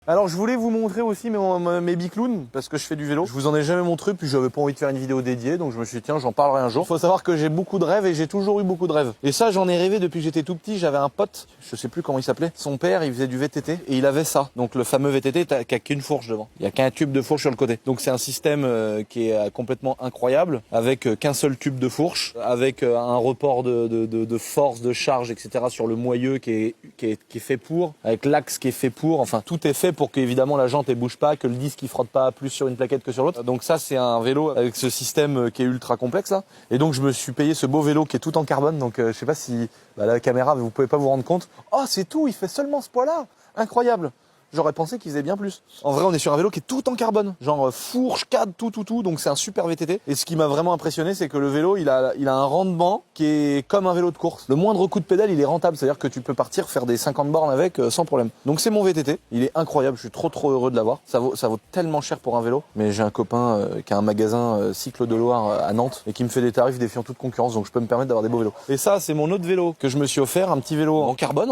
Alors je voulais vous montrer aussi mes biclowns parce que je fais du vélo. Je vous en ai jamais montré puis j'avais pas envie de faire une vidéo dédiée donc je me suis dit tiens j'en parlerai un jour. Il faut savoir que j'ai beaucoup de rêves et j'ai toujours eu beaucoup de rêves. Et ça j'en ai rêvé depuis que j'étais tout petit. J'avais un pote, je sais plus comment il s'appelait. Son père il faisait du VTT et il avait ça. Donc le fameux VTT qui a qu'une fourche devant. Il y a qu'un tube de fourche sur le côté. Donc c'est un système qui est complètement incroyable avec qu'un seul tube de fourche, avec un report de force, de charge etc. sur le moyeu qui est fait pour, avec l'axe qui est fait pour. Enfin tout est fait pour qu'évidemment la jante elle bouge pas, que le disque il frotte pas plus sur une plaquette que sur l'autre. Donc ça c'est un vélo avec ce système qui est ultra complexe là. Et donc je me suis payé ce beau vélo qui est tout en carbone. Donc je sais pas si la caméra vous pouvez pas vous rendre compte. Oh c'est tout, il fait seulement ce poids là. Incroyable. J'aurais pensé qu'il faisait bien plus. En vrai, on est sur un vélo qui est tout en carbone. Genre fourche, cadre, tout. Donc c'est un super VTT. Et ce qui m'a vraiment impressionné, c'est que le vélo, il a un rendement qui est comme un vélo de course. Le moindre coup de pédale, il est rentable. C'est-à-dire que tu peux partir faire des 50 bornes avec sans problème. Donc c'est mon VTT. Il est incroyable. Je suis trop heureux de l'avoir. Ça vaut tellement cher pour un vélo. Mais j'ai un copain qui a un magasin Cycle de Loire à Nantes et qui me fait des tarifs défiant toute concurrence. Donc je peux me permettre d'avoir des beaux vélos. Et ça, c'est mon autre vélo que je me suis offert. Un petit vélo en carbone.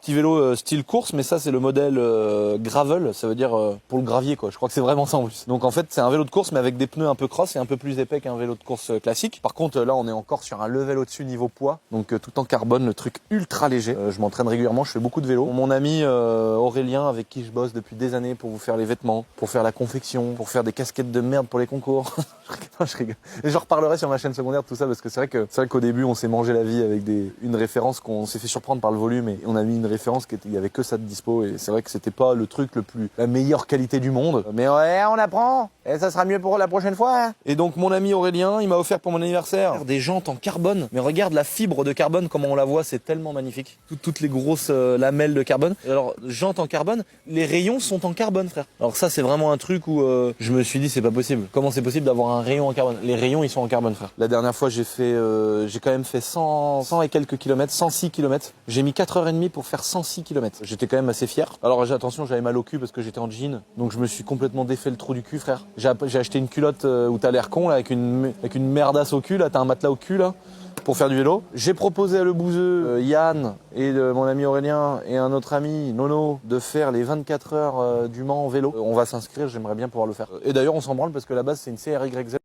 Petit vélo style course. Mais ça, c'est le modèle gravel, ça veut dire pour le gravier quoi. Je crois que c'est vraiment ça en plus. Donc en fait c'est un vélo de course mais avec des pneus un peu cross et un peu plus épais qu'un vélo de course classique. Par contre là on est encore sur un level au-dessus niveau poids. Donc tout en carbone, le truc ultra léger. Je m'entraîne régulièrement, je fais beaucoup de vélo. Mon ami Aurélien avec qui je bosse depuis des années pour vous faire les vêtements, pour faire la confection, pour faire des casquettes de merde pour les concours. Je rigole. Et j'en reparlerai sur ma chaîne secondaire de tout ça parce que c'est vrai qu'au début on s'est mangé la vie avec une référence qu'on s'est fait surprendre par le volume et on a mis une référence il y avait que ça de dispo et c'est vrai que c'était pas le truc la meilleure qualité du monde. Mais ouais, on apprend. Et ça sera mieux pour la prochaine fois. Hein. Et donc mon ami Aurélien, il m'a offert pour mon anniversaire des jantes en carbone. Mais regarde la fibre de carbone, comment on la voit, c'est tellement magnifique. Toutes les grosses lamelles de carbone. Et alors, jantes en carbone, les rayons sont en carbone, frère. Alors ça, c'est vraiment un truc où je me suis dit, c'est pas possible. Comment c'est possible d'avoir un rayon en carbone? Les rayons, ils sont en carbone, frère. La dernière fois, j'ai quand même fait 100 et quelques kilomètres, 106 kilomètres. J'ai mis 4h30 pour faire 106 kilomètres. J'étais quand même assez fier. Alors attention, j'avais mal au cul parce que j'étais en jean. Donc je me suis complètement défait le trou du cul, frère. J'ai acheté une culotte où t'as l'air con là, avec une merdasse au cul là, t'as un matelas au cul là pour faire du vélo. J'ai proposé à le bouseux Yann et mon ami Aurélien et un autre ami Nono de faire les 24 heures du Mans en vélo. On va s'inscrire, j'aimerais bien pouvoir le faire. Et d'ailleurs on s'en branle parce que la base c'est une CRYZ.